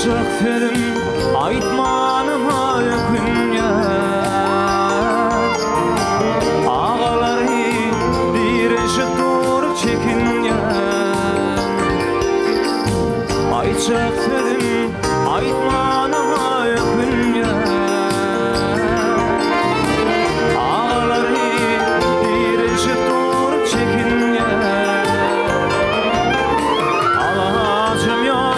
Ayçak dedim aytmanıma yakınyan Ağaları direşi doğru çekinyan Ayçak dedim aytmanıma yakınyan Ağaları direşi doğru çekinyan Alacım yok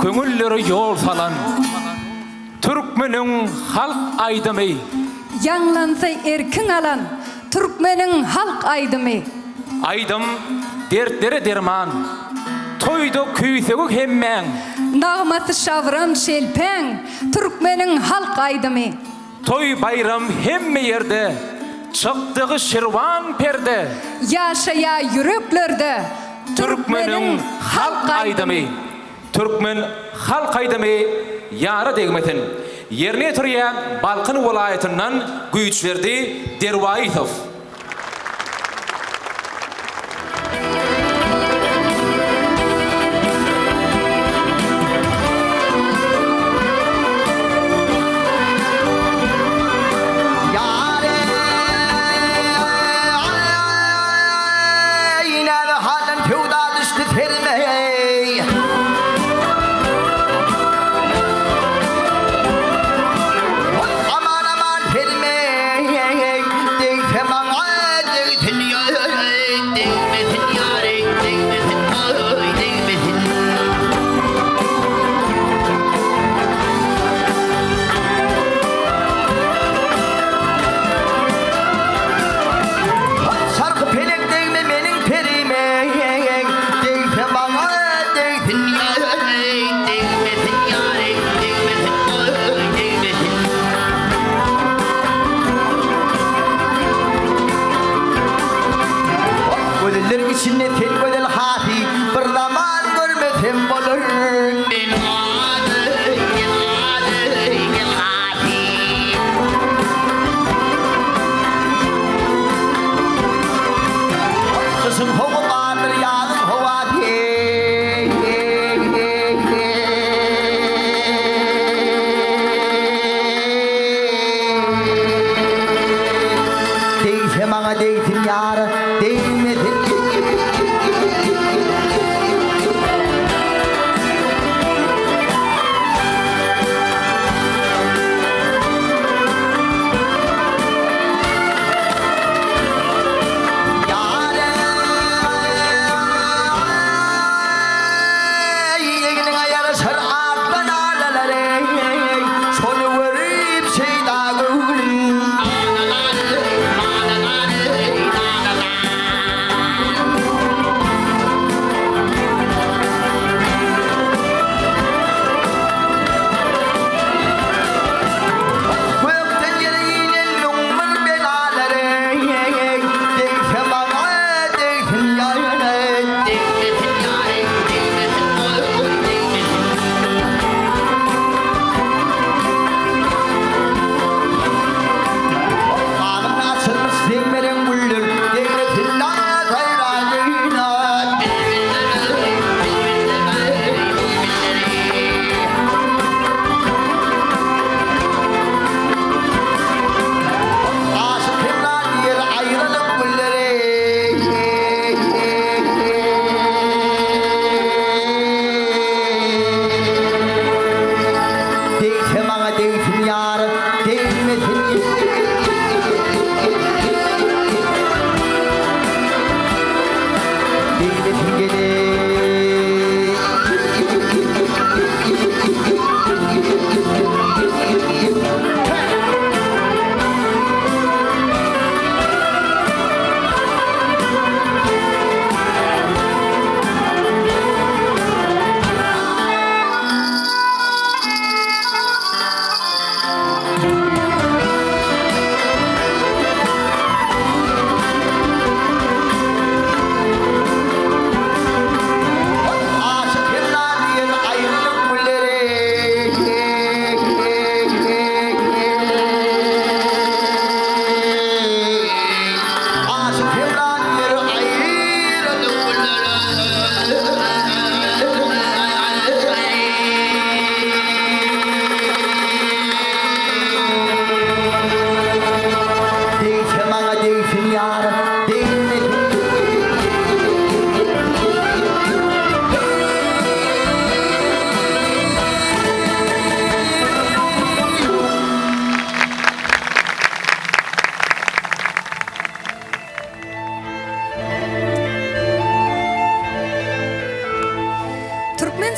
Köngülleri yol falan Türkmenin halk aydımı Yanlansa erkin alan Türkmenin halk aydımı Aydım dertlere derman Toydu küysegü hemmen Nağması şavram şelpen Türkmenin halk aydımı Toy bayram hemme yerde Çıktığı şirvan perde Yaşaya yüreklerde Türkmenin halk aydımı Türkmen halk aydımı yara degmetin Yerine turya Balkın vilayetinden güç verdi Dervayitov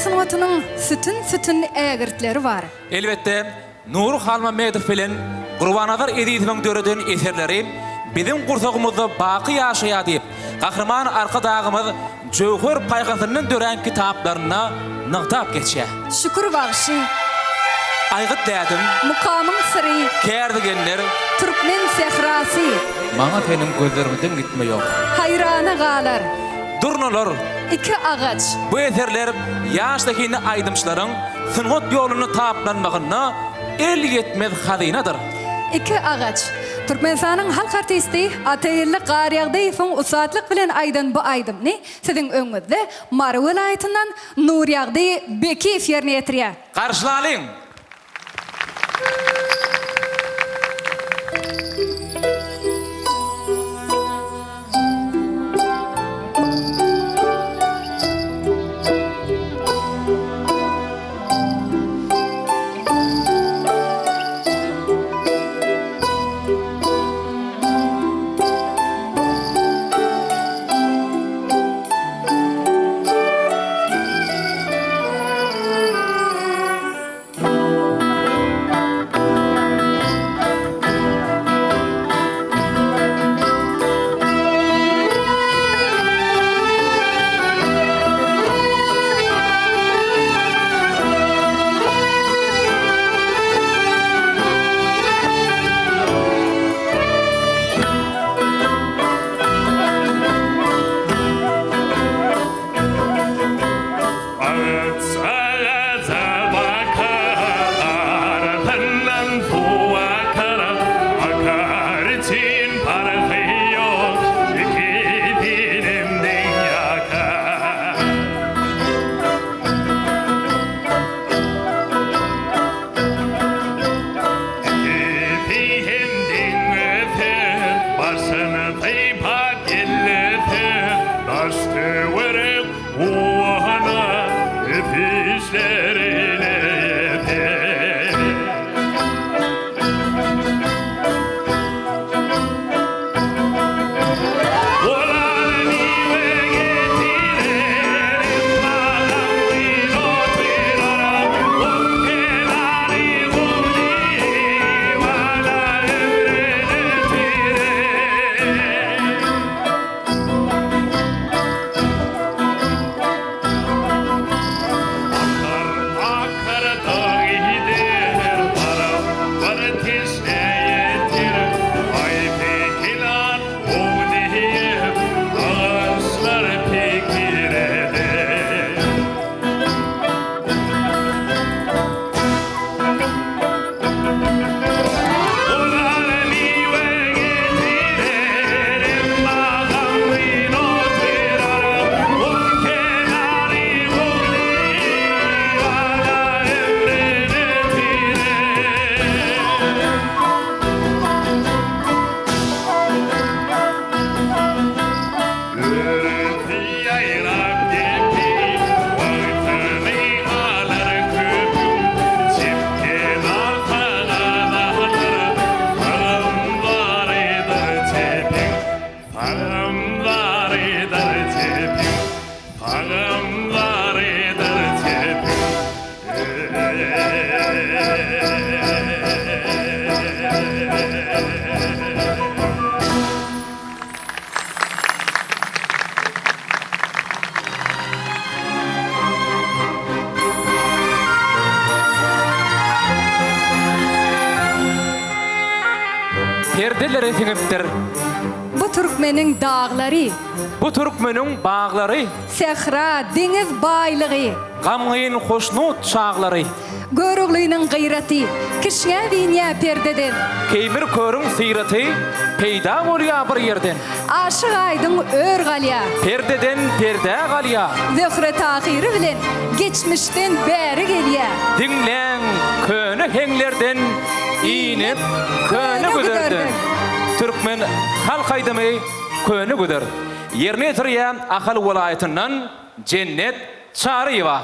sanatynyň sütün ägirtleri bar. Elbette Nur Halmamedov bilen Gurbanazar Ediýewiň döreden eserleri bizim gursagymyzda baky ýaşaýar diýip gahrman arkadagymyz Jowher Paýgasynyň dören kitaplaryna nagtap geçýär. Şükür bagşy, Aýgyt dädim, mukamyň syry, kärdigenler, türkmen sehrasy, maňa senin gözlerimden gitme ýok. hayrana galar. Durnalar, Iki agaç, bu eserler ýaşdakini aýdymçylaryň sünnet ýoluny taplanmagyna el yetmez hazynadyr. iki agaç. Türkmenistanyň halk artisti Atayilli Garyagdaýewiň usatlyk bilen aýdan bu aýdymny siziň öňüňizde Mary welaýatyndan Nuryagdy Bekiýew ýerine ýetirýär. Garşylalyň. Perdelere siňipdir. Bu türkmeniň daglary, Bu türkmeniň baglary, sehra, deňiz baýlygy, gamgyň hoşnut çaglary, görüglüýüniň gyrati, kişiňe diňe perdeden, keýmir körüň syraty peýda bolýar bir ýerden. aşyk aýdyň ör galýa, Perdeden perde galýar. zöhre tahyry bilen geçmişden bäri gelýär. Dinleň köne heňlerden inip köne güderdi. Türkmen halk aýdamy köne güder. Ýerine ýetirýän Ahal welaýatyndan Cennet Çaryýewa.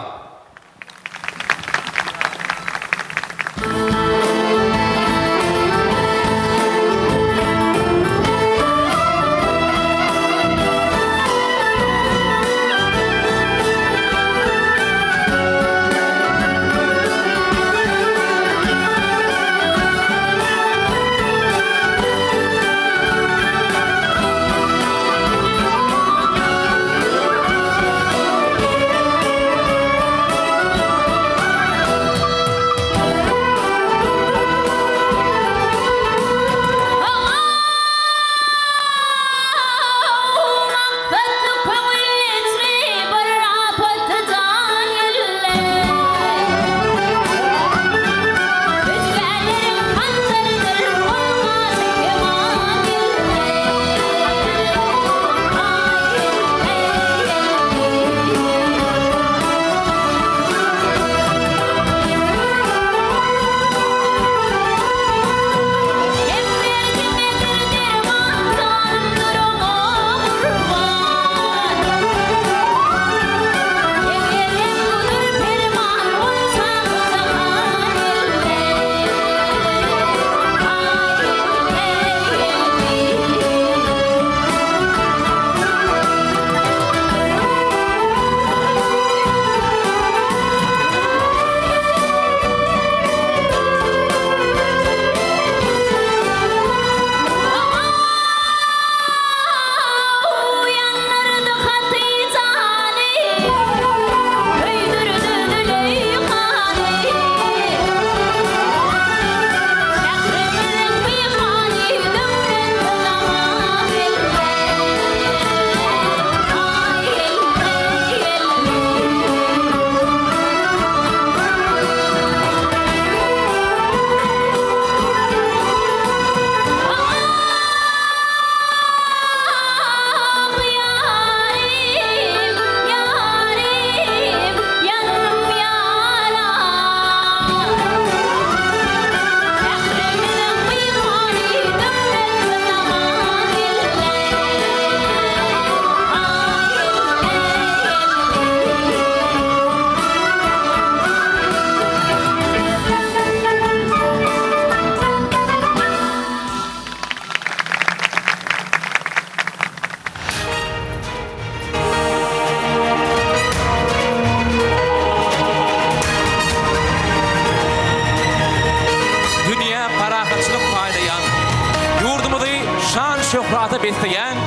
şöhrata besleyen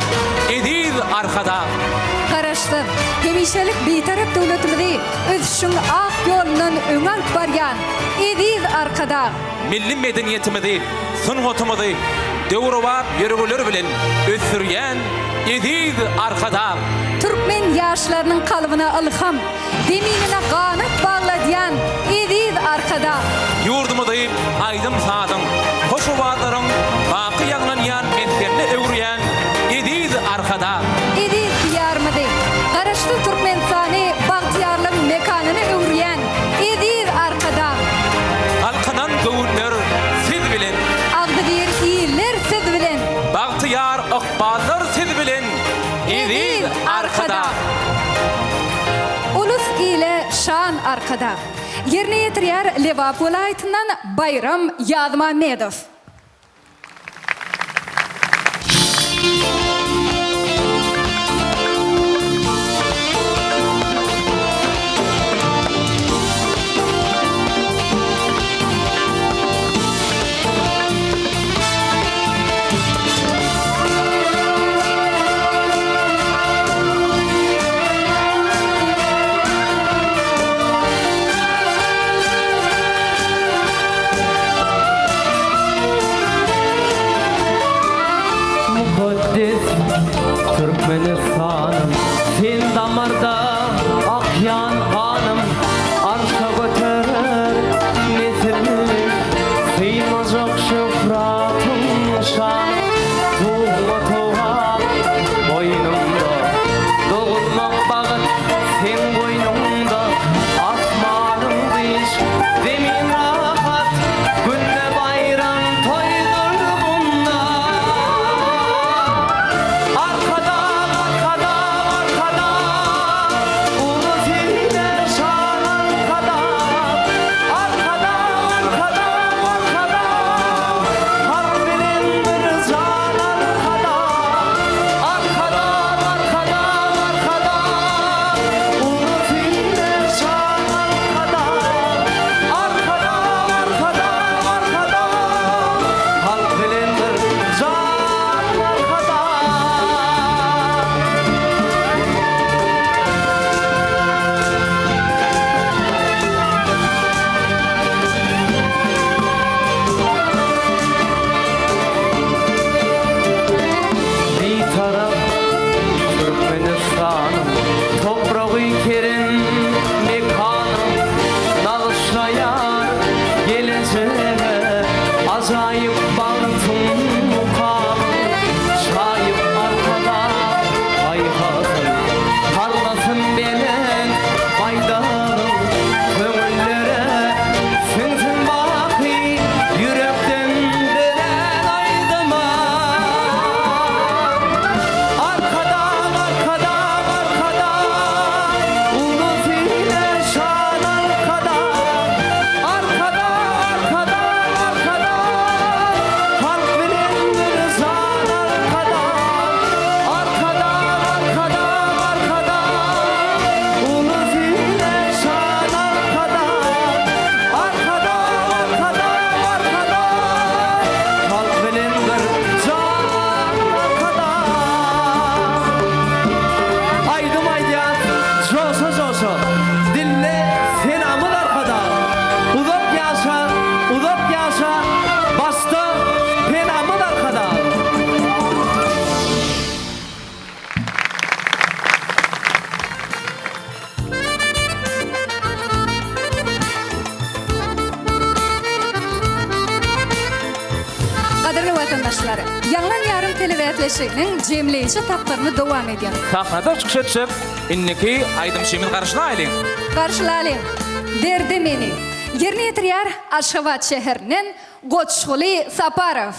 ediz arkada. Garaşdyr. Hemişelik betaraf döwletimizi özüşüň ak ýolundan öňe barýan ediz arkada. Milli medeniyetimizi, sunhatymyzy döwrewap ýörgüler bilen ösürýän ediz arkada. Türkmen ýaşlarynyň kalbyna ilham, deminine ganat bagladyan ediz arkada. Yurdumuzy aýdym sadyň, hoşuwatlaryň baky ýaglanýan menterni öwrüýän ediz arkada. Ediz diyarmyzy, garaşdy Türkmenistany bagtyarlyk mekanyny öwrüýän ediz arkada. Halkynan göwünler siz bilen, Agdyr ýyller siz bilen. bagtyar ykballar siz bilen ediz arkada. Ulus ile şan arkada. Yerine yetirýär Lewap welaýatyndan Bayram Ýazmamedow. Mukaddes Türkmenistanım, sen damarda akyan kanım, arşa göterer nesilini, sığmazak şöhratın şan, tuğma tuğma boynumda, doğulmak bağıt sen boynumda, asmanım diş, zemin rahat, günde bayram toydur bunlar. Arkada, arkada, arkada, ulus ile şan arkada. Arkada, arkada, arkada, harp bilen bir can arkada. Arkada, arkada, arkada, ulus ile şan arkada. Arkada, arkada, arkada, harp bilen bir can arkada. Bir taraf Türkmenistan'ım, toprağı kerim mekanım, nalışlayan geleceğe acayip baktım mukamım, şayip arkada ayhasın, parlasın belen faydarım, kömüllere sinsin baki yürekten delen aydıma. Arkada, arkada, arkada, ulus ile şan arkada. Arkada, arkada, arkada, harp bilen bir zan arkada. Arkada, arkada, arkada, ulus ile şan arkada. Arkada, arkada, arkada, harp bilen bir zan arkada. Aydım aydan, coşa coşa, dinle sen amıl arkada. Uzak yaşa, bastı pen amıl arkada. Qadirli vatandaşlar, Ýanglan Ýarym telewiziýasynyň jemleýiçi tapyryny dowam edýär. Sahnada çykyşa düşüp, inniki Aýdym Şemin garaşyna aýlyň. Garşylaly, derdi meni. Yerine yetirýär Aşgabat şäheriniň Goçşuly Saparow.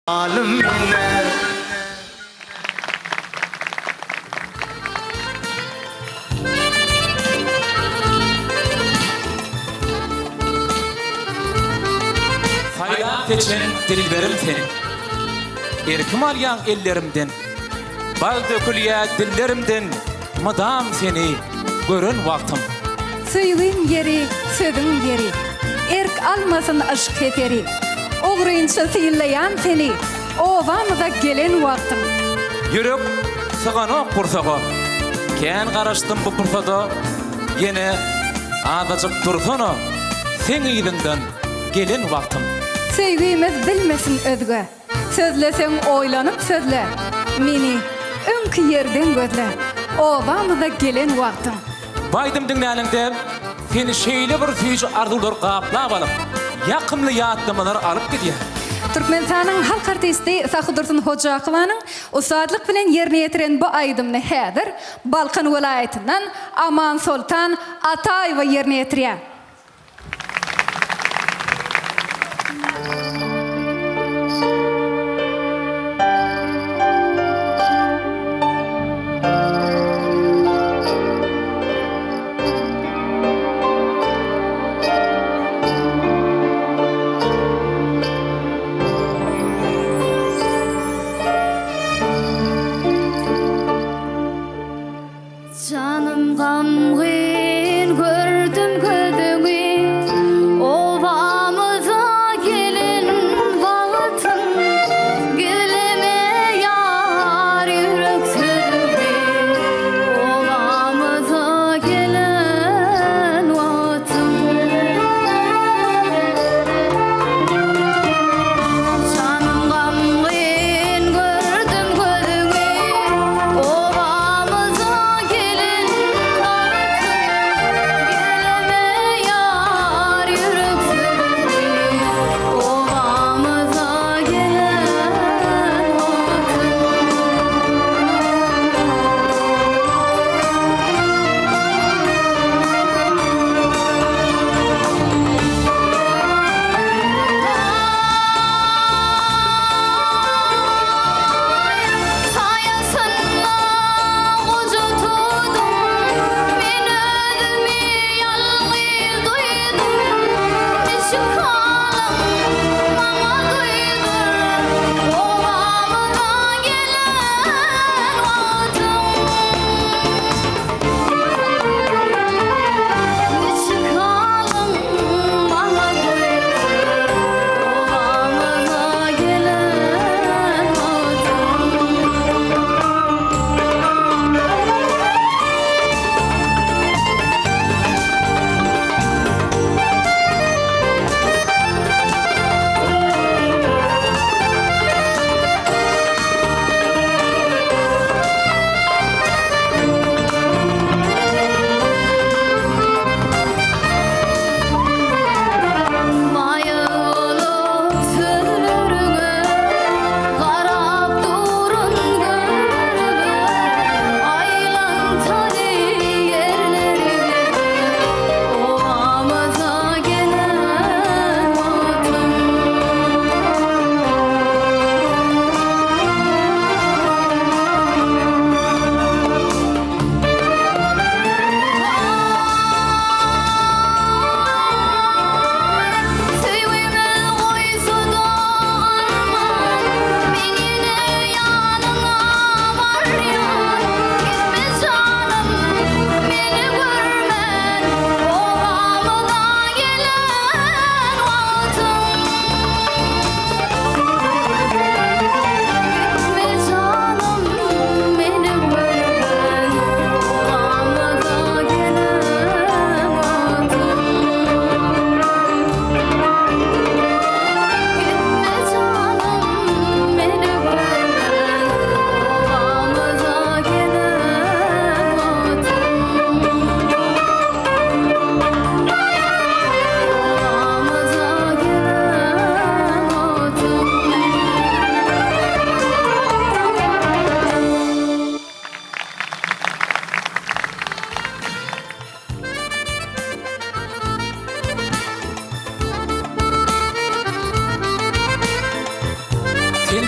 Alim ile Hayran seçen dilberim senin. Erkim alyan ellerimden. Bal dökülýä dillerimden. Madam seni görün wagtym. Söýgün yeri, sözün yeri. Erk almasın aşk eteri. Oğruyunça sıyıllayan seni. Ovamıza gelen wagtym. Yürek sığana kursağa. Kän garaşdym bu pursada. Yine adacık dursana. Sen ýygyňdan gelen wagtym. Söýgümiz bilmesin özge. Sözlesem oýlanyp sözle. Meni öňkü yerden gözle. Ovamyza gelen wagtym. Baýdym diňlälinde seni şeýle bir süýji arzular gaplap alyp, ýakymly ýatlamalar alyp gidýär. Türkmenistanyň halk artisti Sahyrdursun Hojakovanyň usadlyk bilen ýerine ýetiren bu aýdymny häzir Balkan welaýatyndan Aman Sultan Ataýewa ýerine ýetirýär. Canım gamgın gördüm gözüm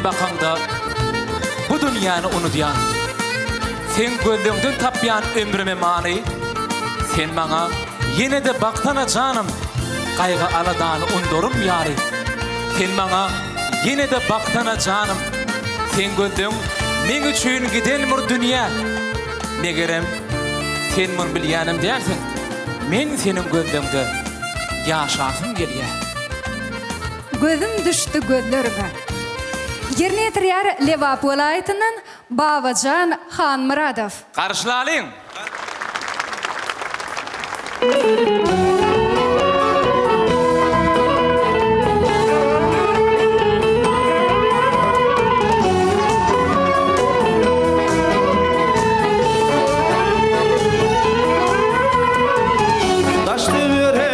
bakanda bu dünyanı unutuyan, sen gözlüğünden tapyan ömrüme mani, sen bana yine de baktana canım, kaygı aladanı undurum yari. Sen bana yine de baktana canım, sen gözlüğün men üçün giden mur dünya. Megerem sen mun bilýänim dersin, men senin gözlüğünde yaşasım gelýär. Gözüm düştü gözlerime. Yerine yetirýär Lewap welaýatynyň Babajan Hanmuradow. Karşılalyň. Taştı yüre,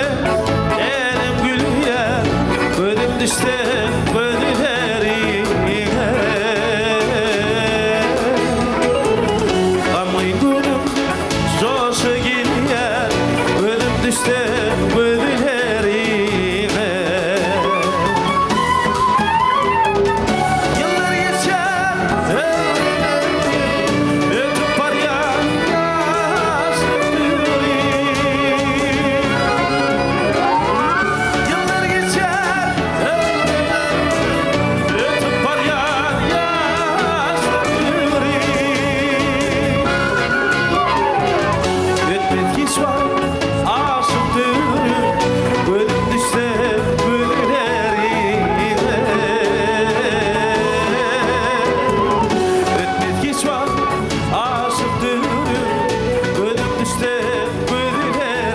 elim gülüye, gözüm düştü gözlerine. Amay günüm coşu geliyor, gözüm düştü gözlerine. Yıllar geçer, ötüp var ya, yıllar geçer, ötüp var ya, ötmet hiç var, aşıktır, gözüm düştü gözlerine. Ötmet hiç var, aşıktır, gözüm düştü gözlerine.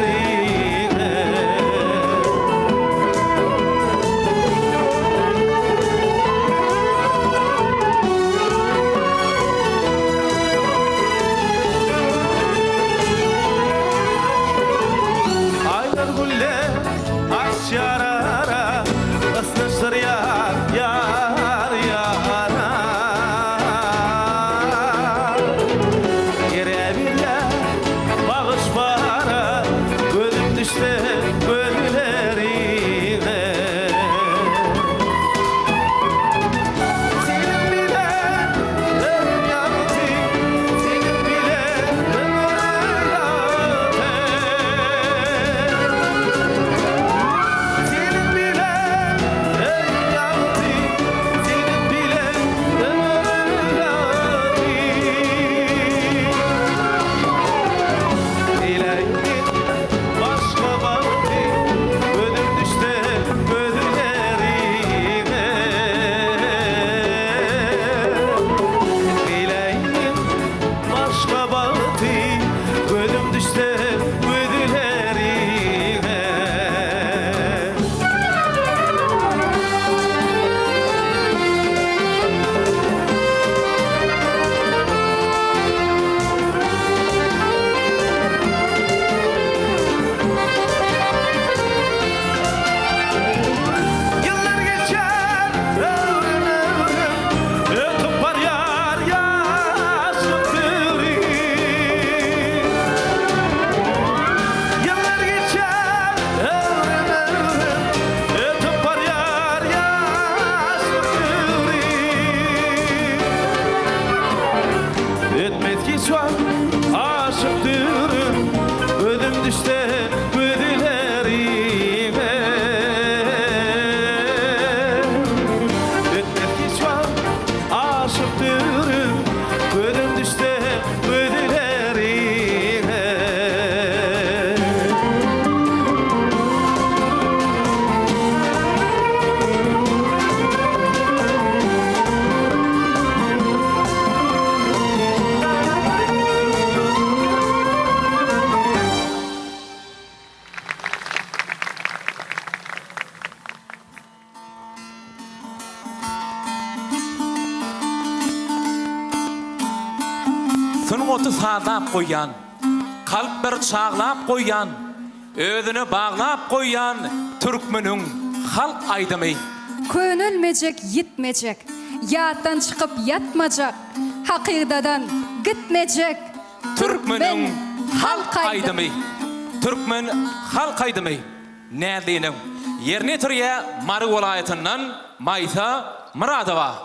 Aylar güller aç yarara, ıslaşır yar yar yara. Yere bir yer bağış bara, gözüm düştü gözlerine. Senin bile ömrüm yaktı, senin bile ömrüm yaktı. Senin bile ömrüm yaktı, senin bile ömrüm yaktı. Dileğin başka baktı, gözüm düştü gözlerine. Dileğin başka baktı, gözüm düştü gözlerine. Yıllar geçer, ömrüm ömrüm, ötüp var yar yaşıktır. Yıllar geçer, ömrüm ömrüm, ötüp var yar yaşıktır. Ötmet hiç var, aşıktır, gözüm düştü gözlerine. Ötmet hiç var, aşıktır, gözüm düştü gözlerine. Sunun otu sağlap koyan, kalp bir çağlap koyan, özünü bağlap koyan Türkmenün halk aydımı. Könülmeyecek, yitmeyecek, yattan çıkıp yatmacak, hakikadan gitmeyecek. Türkmenün halk aydımı. Türkmen halk aydımı. Nädinin yerine türye Marı vilayetinden Maysa Muradowa.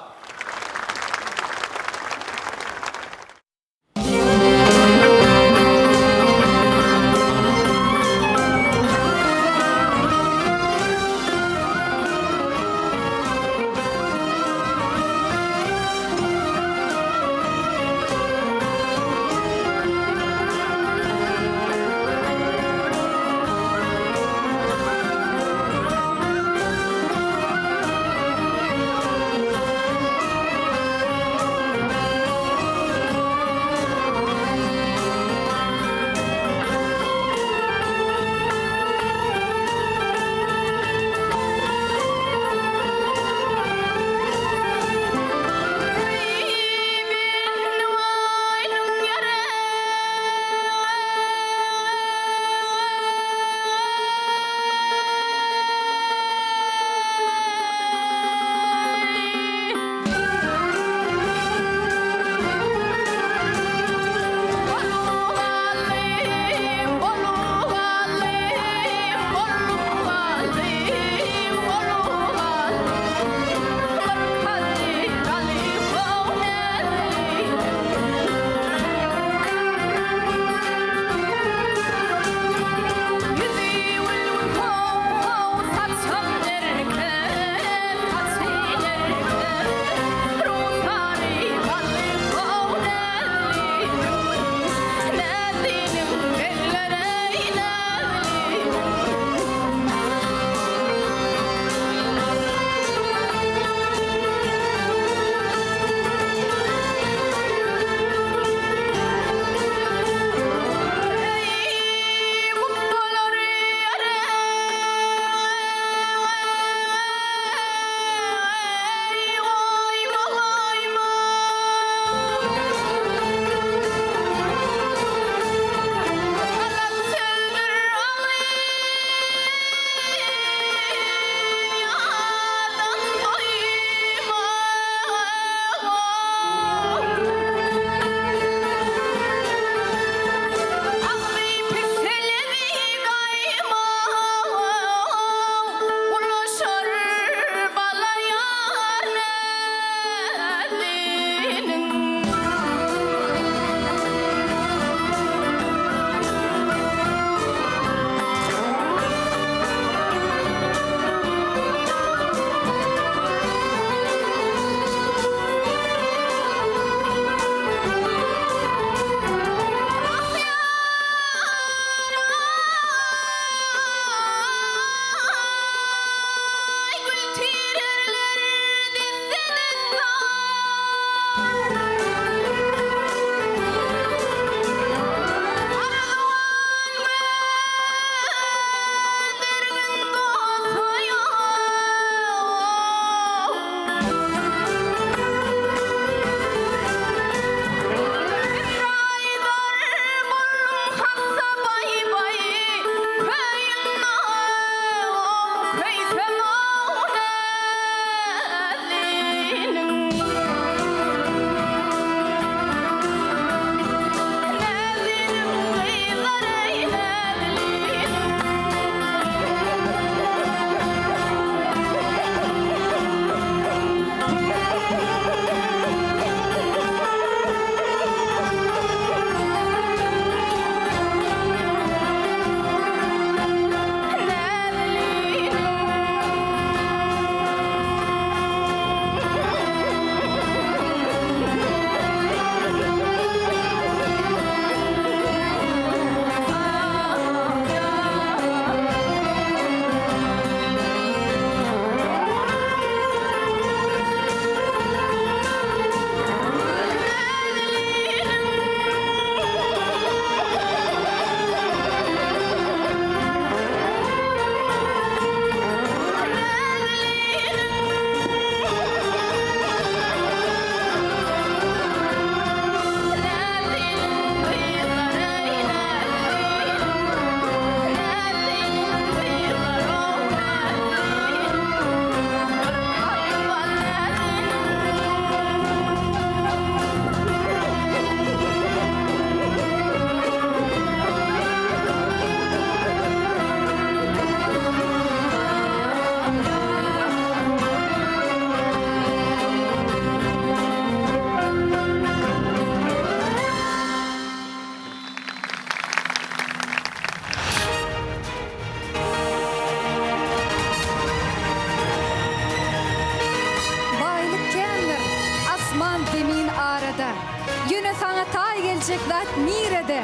zat mirede.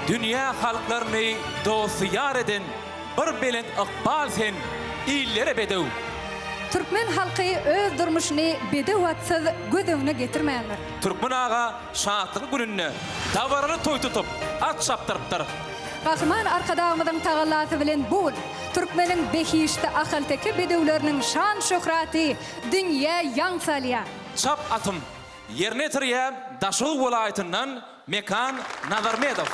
Dünya halklarını dostu yar eden bir belent ıkbal sen, illere bedev. Türkmen halkı öz durmuşunu bedevatsız göz önüne getirmeyenler. Türkmen ağa şahatlık gününü davaralı toy tutup at şaptırıptır. Kahraman arkadağımızın tağallası bilen bul. Türkmenin behişti akılteki bedevlerinin şan şöhrati dünya yansaliya. Çap atım yerine tırıya Daşol vilayetinden Mekan Nazarmedov.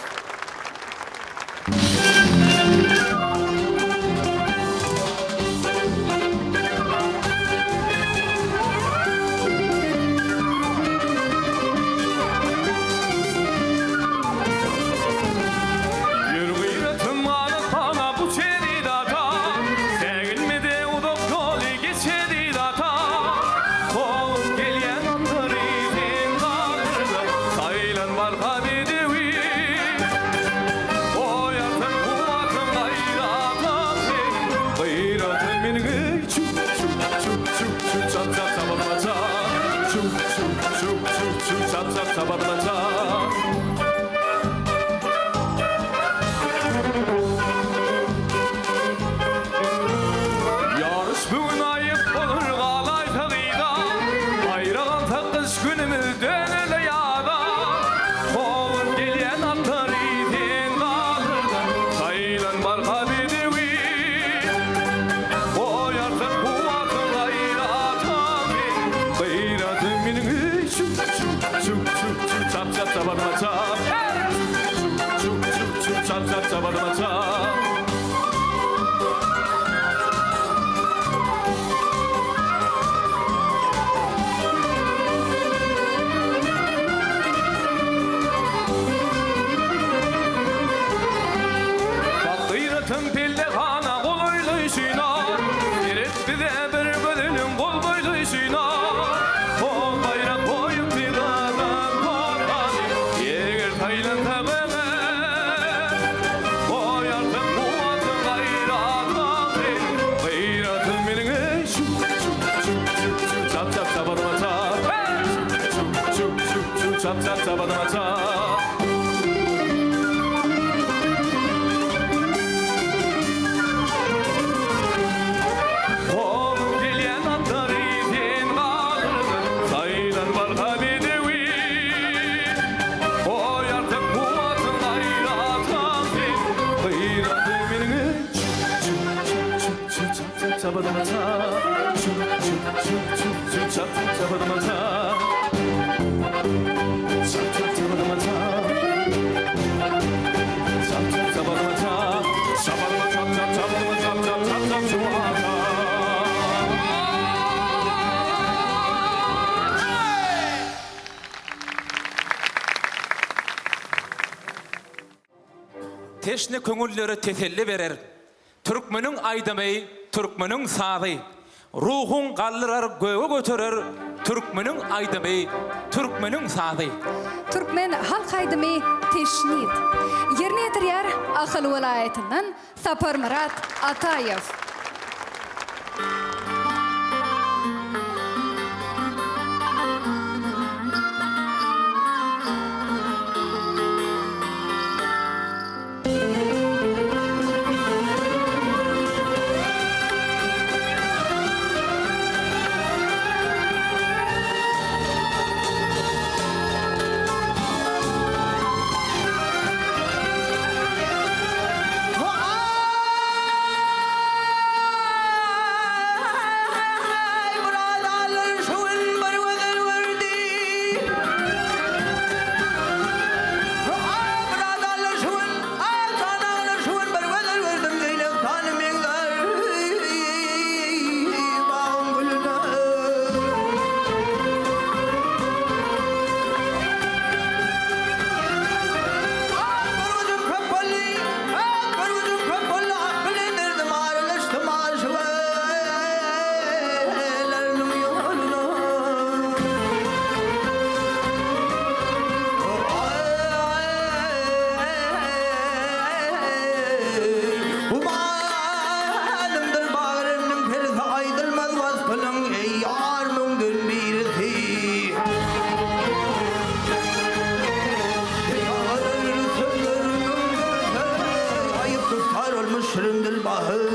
Yarış bugün ayıp olur galay tağıyda, bayrağın takış günümüzden ele yağda. Oğlum gelyen atlar itin kaldırdı, sayılan marka bedevi. O yardım kuvatın gayratı, gayratı minin şuk şuk şuk şuk çap çap çabadıma çap. Şuk şuk şuk çap çap çabadıma çap. Gıyratın pille kana kol oyluyşuna, Eret bize bir gönülün kol boyluyşuna. Kol bayrak koyup bir adam korkani, Yeger taylan tağına. O yardım kuvatın gayratı, Gıyratın benim şuk şuk şuk şuk şuk çap çap çabadıma çap. Şuk şuk şuk şuk çap çap çabadıma çap. Oğlum gelyen atlar itin kaldırdı, sayılan marka bedevi. O yardım kuvatın gayratı, gayratı benim şuk şuk şuk şuk çap çap çabadıma çap. Şuk şuk şuk şuk şuk çap çap çabadıma çap. Çap çap çabadıma çap. Çap çap çabadıma çap. Çabadıma çap çap çabadıma çap çap çap çap çabadıma çap. Teşne köngüllere teselli verer. Türkmenin aydamay, Türkmenin sağdı. Ruhun qallırar göğe götürür. Türkmenin aydamay, Türkmenin sağdı. Türkmen halk aydımı teşnit. Yerine yetiryer Akıl vilayetinden Sapar Murat Atayev. şirindir bahey.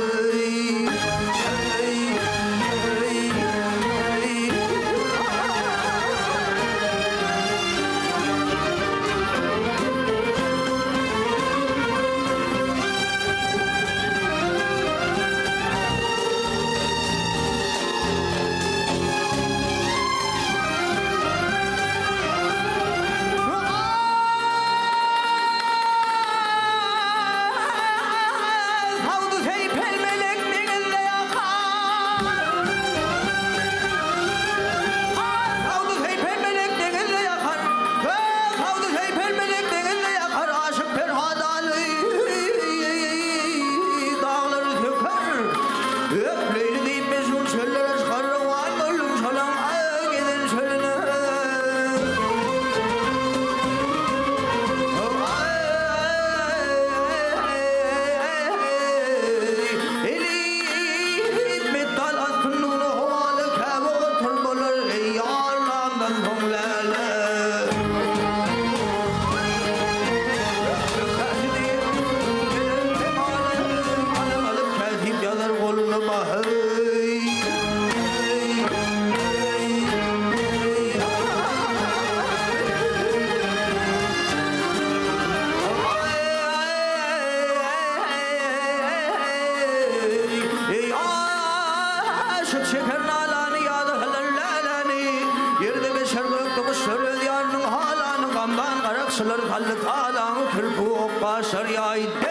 Hallık alanı kırpı okka şariyaydı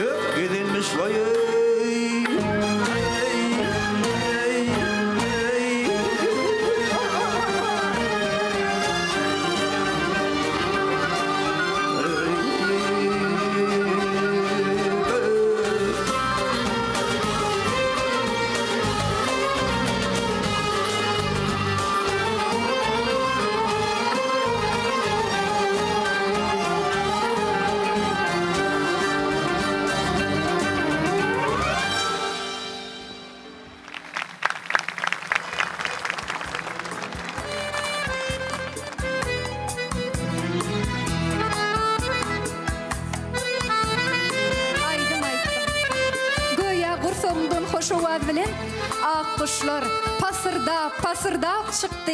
Yok gidilmiş vayı Soğumdan hoş ovad bilen ak kuşlar pasırdap çıktı.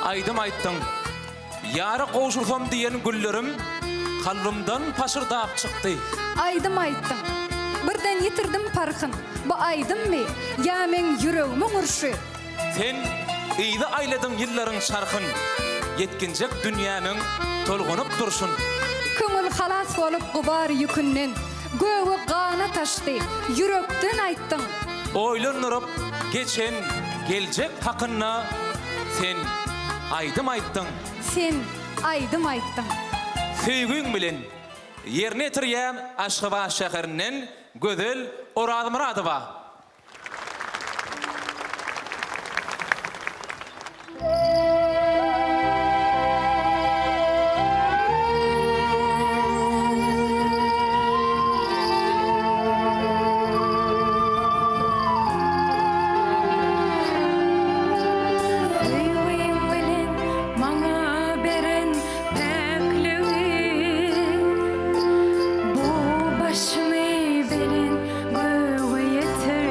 Aydım ayttın. Yarı qoşulsam diyen güllerim kalbimden paşırdap çıktı. Aydım ayttım. Birden yitirdim parkın. Bu aydım mı? Ya men yüreğimin urşu. Sen iydi ayladın yılların şarkın. Yetkinecek dünyanın tolgunup dursun. Köngül halas olup gubar yükünden. Göğü gana taştı. Yürekten ayttın. Oylanırıp geçen gelecek hakkında sen aydım ayttın. Sen aydım ayttın. Söygün bilen yerine tiriyem Aşkıba şehrinden Gözel Orad Muradova. Başımı belin göğe yeter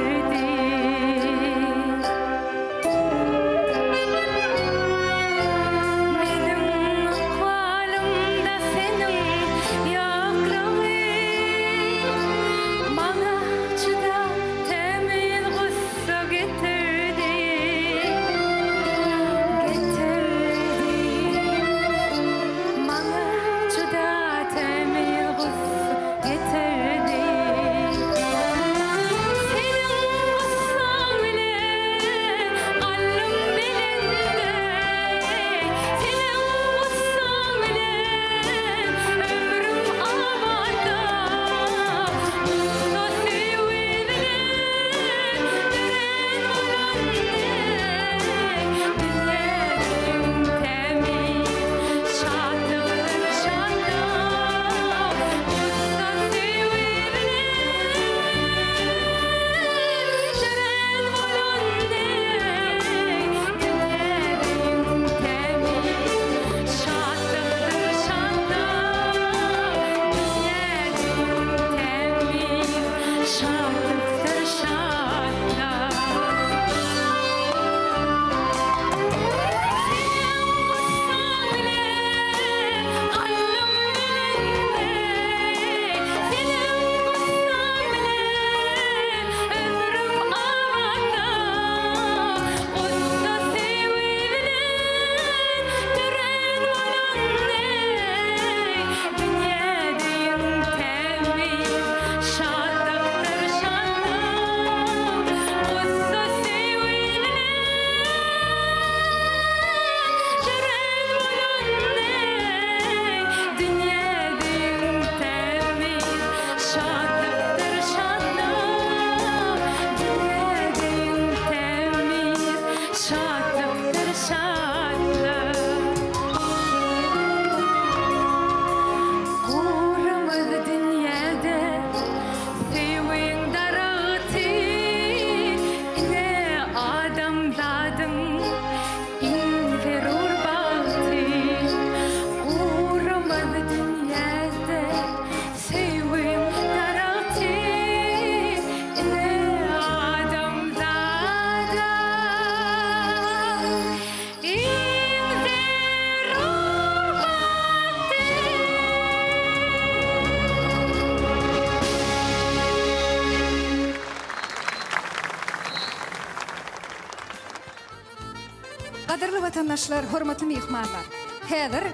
Kadirli vatandaşlar, hormatly mihmanlar. Häzir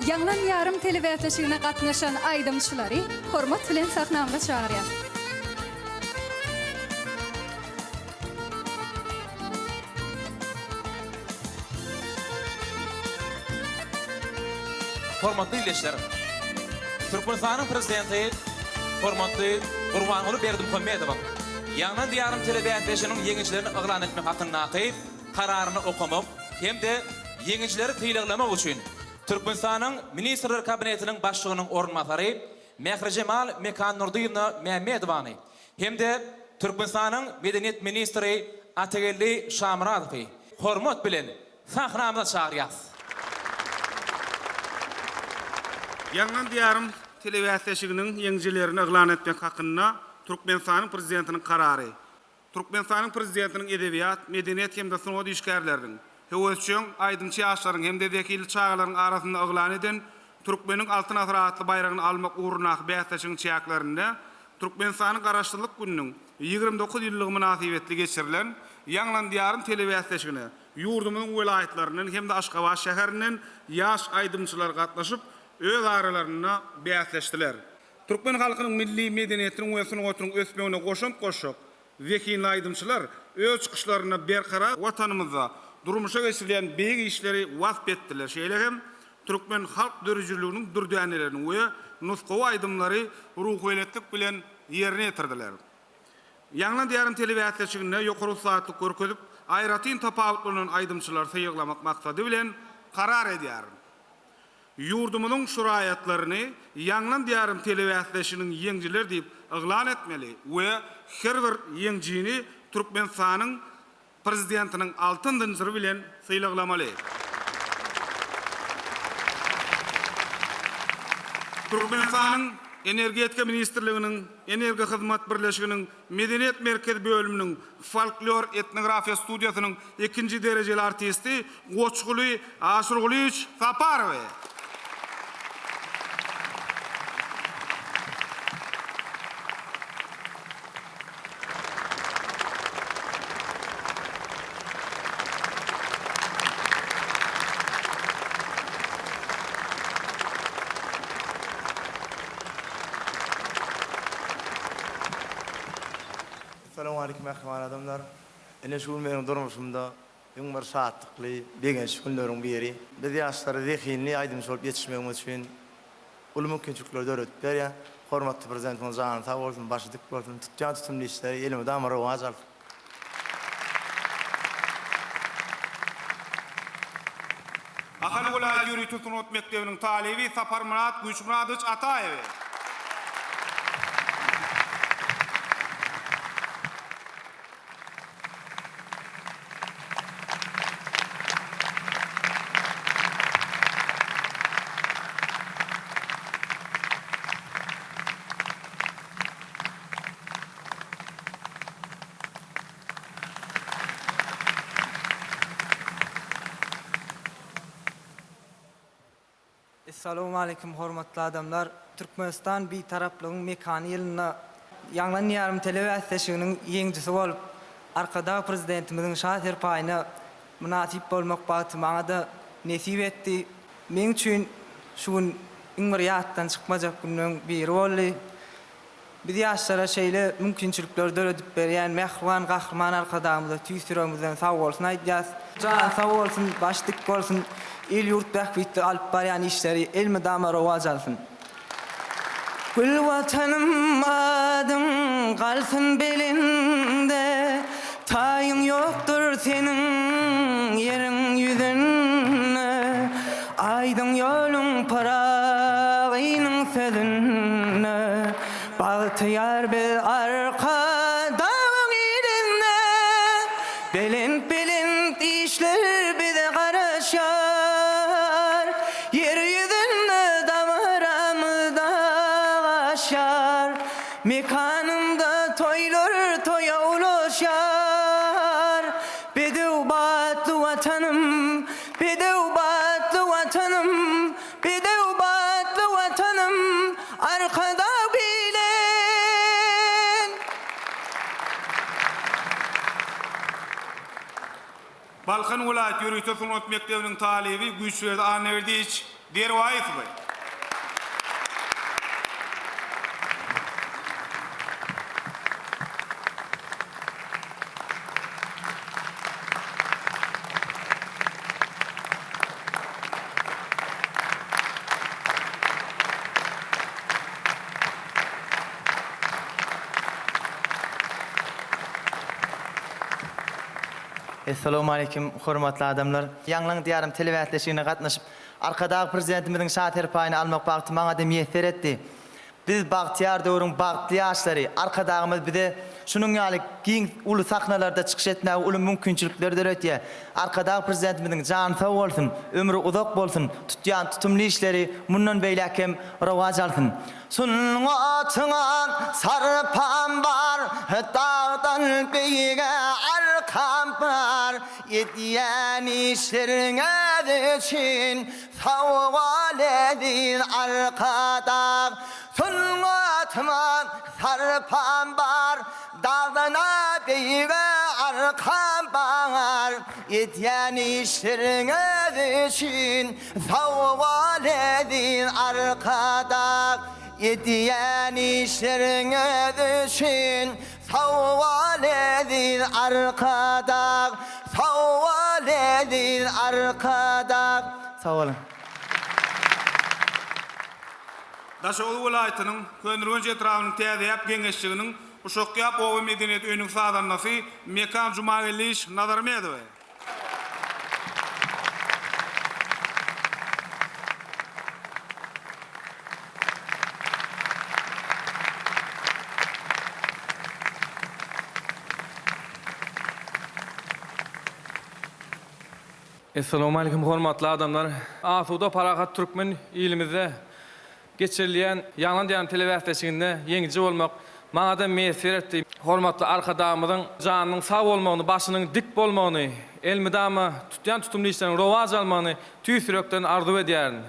Ýanglan Ýarym telewizionyna gatnaşan aýdymçylary hormat bilen sahnamda çağırýar. Hormatly ilişler. Türkmenistanyň prezidenti hormatly Gurbanuly Berdimuhammedow Ýanglan Ýarym telewizionynyň ýeňiçlerini yglan etmek hakyna atyp kararyny okumak hem-de ýeňiçleri tyýlaklamak üçin Türkmenistanyň Ministrler Kabinetiniň başlygynyň ornmasary Mehri Jemal Mekan Nurdiýowna Mämmedowyny hem-de Türkmenistanyň Medeniýet ministri Atagelli Şamuradowy hormat bilen sahnamyza çağırýar. Ýanglan Ýarym telewizionynyň ýeňjilerini yglan etmek hakyna Türkmenistanyň prezidentiniň karary. Türkmenistanyň prezidentiniň edebiýat, medeniýet hem-de sunat işgärleriniň höwetçiň, aýdymçy ýaşlaryň hem-de wekil çağalaryň arasynda yglan eden Türkmeniň altyn asratly bayragyny almak uğruna bäýatçyň çäklerinde Türkmenistanyň garaşdyrlyk gününiň 29 ýyllygy münasibetli geçirilen Ýanglan Ýarym telewizionyny ýurdumyň welaýatlarynyň hem-de Aşgabat şäheriniň ýaş aýdymçylar gatnaşyp öz aralaryna bäýatleşdiler. Türkmen halkynyň milli medeniýetiniň we sunatynyň ösmegine goşup wekil aýdymçylar öz çykyşlaryna berkarar watanymyzda durmuşa geçirilen beýik işleri wasp etdiler. Şeýle hem Türkmen halk dörjülüğünün dürdänelerini we nusgawy aýdymlary ruhweletlik bilen ýerine ýetirdiler. Ýanglan Ýarym telewizionyny ýokary saatlyk görkezip aýratyn tapawutlanan aýdymçylar syýyklamak maksady bilen karar edýär. Yurdumynyň şuraýatlaryny Ýanglan Ýarym telewizionynyň ýeňjiler diýip yglan etmeli we her bir ýeňjini Türkmenistanyň prezidentiniň altyn dynjyry bilen syýlaklamaly. Türkmenistanyň Energetika Ministrliginiň Energi Hyzmat Birleşiginiň Medeniýet Merkezi bölüminiň folklor etnografiýa studiýasynyň 2-nji derejeli artisti Goçguly Aşurgulyç Saparowy. Assalamu alaikum ahvan adamlar. Ene şu menin durmuşumda ýoň bir saatlikly begeç günleriň biri biz ýaşlary zehinli aýdymçylyk ýetişmegimiz üçin ulu mümkinçilikler döretip berýär. Hormatly prezidentimiz Zahran sag bolsun, başlyk bolsun, tutýan tutumly işleri elime damara wazal. Ahali Vilayet Ýürüýtüň Sunat Mekdebiniň talebi Sapar Murat Güýçmuradowyç Ataýew. Assalamu alaikum hormatly adamlar. Türkmenistan bir taraplygyň mekany ýylyna Ýanglan Ýarym telewizionynyň ýeňjisi bolup arkada prezidentimiziň şaher paýyna munasip bolmak bagty maňa da nesip etdi. Men üçin şu iňmir ýatdan çykmajak günden biri boldy. Biz ýaşlara şeýle mümkinçilikler döredip berýän mehriban gahrman arkadamyza tüýsüremizden sag bolsun aýdýas. Can sag bolsun, başlyk bolsun. El yurt behbitli alıp baryan işleri elmi damara wazalsın. Gül vatanım adın kalsın belinde, tayın yoktur senin yerin yüzünde. Aydın yolun parağının sözünde, bağıtı yar bir arkadağın elinde. Belint işler bize karışar. Mekanımda toylar toya ulaşar. Bedeubatlı vatanım, bedeubatlı vatanım, bedeubatlı vatanım arkada bilen. Balkan Vilayet Yürüyüşe Sunat Mektebi'nin talibi Güçverdi Anerdiç Dervayis Bey. Assalamu alaykum, hormatly adamlar. Ýanglan diýarym telewiziýasyna gatnaşyp, arkadaky prezidentimiziň şaher paýyny almak bagty maňa da meýser etdi. Biz Bagtyar döwrüň bagtly ýaşlary, arkadagymyz bize şunun ýaly giň uly sahnalarda çykyş etmäge uly mümkinçilikler öýretýär. Arkadaky prezidentimizin jany sag bolsun, ömrü uzak bolsun, tutýan tutumly işleri mundan beýlekem rowaj alsyn. Sungatyňa sarpan bar, dağdan beýige arkam bar, edýän işleriňe için sawgal edin arkadag. Sungatyňa sarpan bar, dağdan beýige arkam bar, edýän işleriňe için sawgal edin arkadag. Edýän işleriňe için sawgal edin arkadag, sawgal edin arkadag. Sağ olun. Daşoğlu Vilayetynyň Könürgönç etrawynyň täzeýäp geňeşliginiň Uşakýap owy medeniýet öýüniň sadanlasy Mekan Jumageliş Nazarmedow. Assalamu alaykum hormatly adamlar. Asuda Parahat Türkmen ilimizde geçirilýän ýanglan diýen telewiziýasynda ýeňiji bolmak maňa da meýser etdi. Hormatly arkadamyzyň janynyň sag bolmagyny, başynyň dik bolmagyny, elmidama tutýan tutumly işleriň rowaj almagyny tüýsürekden arzu edýärin.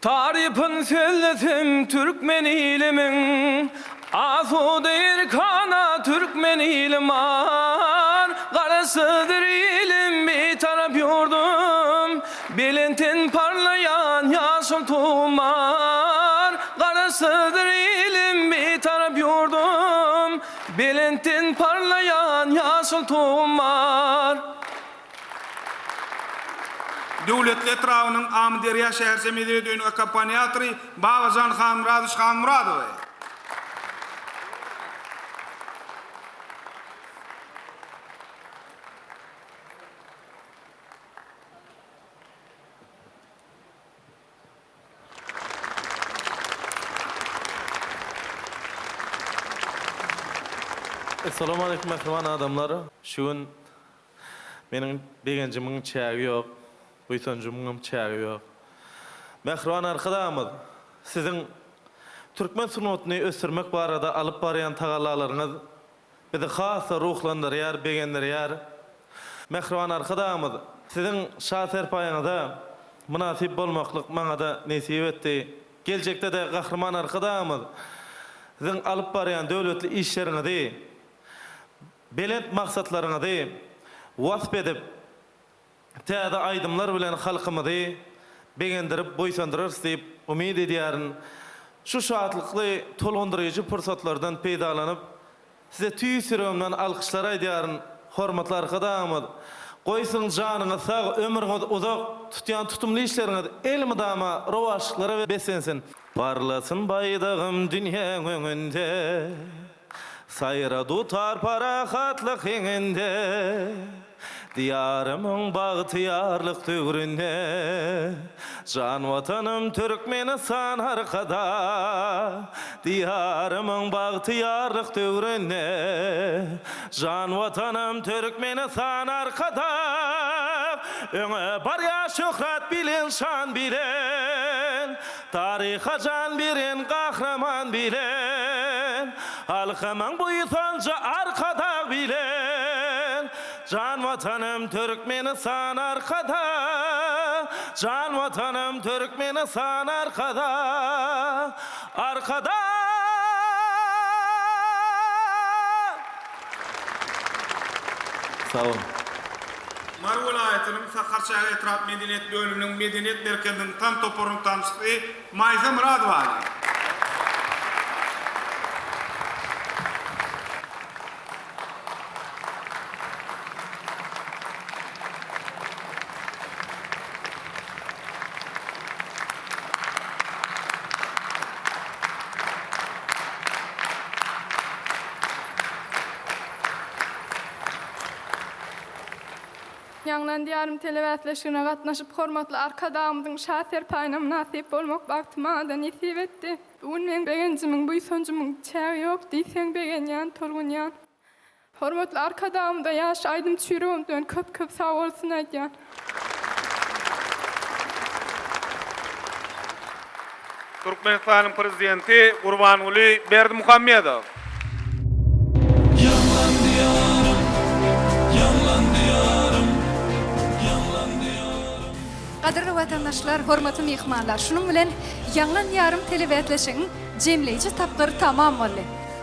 Tarifin söyledim Türkmen ilimiň, asuda irkana Türkmen ilimar, garasıdır ilim bir taraf yurdum, bilintin parlayan yaşıl tumar, garasıdır ilim bir taraf yurdum, bilintin parlayan yaşıl tumar. Döwletli etrawynyň Amderiýa şäherçe medeniýet öýüni akkompanýatory Babajan Hamradyş Hamradow. Assalamu alaykum mehriban adamlar. Şuň meniň begenjimiň çägi ýok. Buýsanjymyň çägi ýok. Mehriban arkadaşlar, siziň Türkmen sunatyny ösürmek barada alyp barýan tagallalaryňyz bizi hasa ruhlandyrýar, begendirýär. Mehriban arkadaşlar, siziň şaher paýyňyza munasip bolmaklyk maňa da nesip etdi. Geljekde de gahrman arkadaşlar, siziň alyp barýan döwletli işleriňizi belent maksatlaryňyzy wasp edip täze aýdymlar bilen halkymyzy begendirip boýsandyryr diýip umyd edýärin. Şu şahatlykly tolgonduryjy pursatlardan peýdalanyp size tüýsüremden alkyşlar aýdýarin. Hormatly arkadaşlar, goýsun janyňyz sag, ömrüňiz uzak, tutýan tutumly işleriňiz elmidama rowaşlyklara besensin. Parlasyn baýdagym dünýä öňünde, sayra tutar parahatlyk eňinde, diyarımın bagtyarlyk töwründe, jan watanım Türkmenistan arkada, diyarımın bagtyarlyk töwründe, jan watanım Türkmenistan arkada, öňe barya şöhret bilen, şan bilen, tariha jan biren kahraman bilen, halkymyň buýsança arkada bilen, jan watanım Türkmenistan arkada, jan watanım Türkmenistan arkada, arkada. Sağ olun. Mar vilayatynyň Sakarçağa etraf medeniýet bölüminiň medeniýet merkeziniň tam toporuň tanşysy Maysa Muradowa. Ýanglan diýarim telewiziýasyna gatnaşyp hormatly arkadaşymyň şahser paýyna nasip bolmak bagtyma nisip etdi. Bugun men begenjimiň bu sonjumyň çägi ýok diýseň begenýän torgunýan. Hormatly arkadaşym da ýaş aýdym çýrümden köp sag bolsun aýdýan. Türkmenistanyň prezidenti Gurbanuly Berdimuhammedow. Qadirli watandaşlar, hormatly mehmanlar, şunun bilen Ýanglan ýarym telewiziýasynyň jemleýici tapgyr tamam boldy.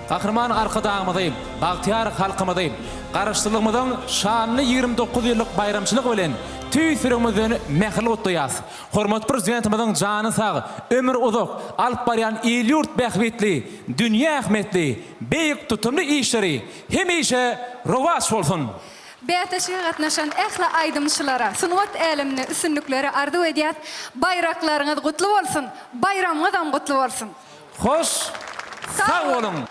Gahrman arkadaşymyzdym, bagtyar halkymyzdym. Garaşdyrlygymyzyň şanly 29 ýyllyk bayramçylyk bilen tüýsürüňizden mehli gutlaýas. Hormat prezidentimiziň jany sag, ömür uzak, alyp barýan ýurt bähbetli, dünýä ähmetli, beýik tutumly işleri hemişe rowaç bolsun. Beýatlaşyga gatnaşan ähli aýdymçylara, sunwat älimini üstünlikleri ardy edýät. Bayraklaryňyz gutly bolsun, bayramyňyz hem gutly bolsun. Hoş, sag bolun.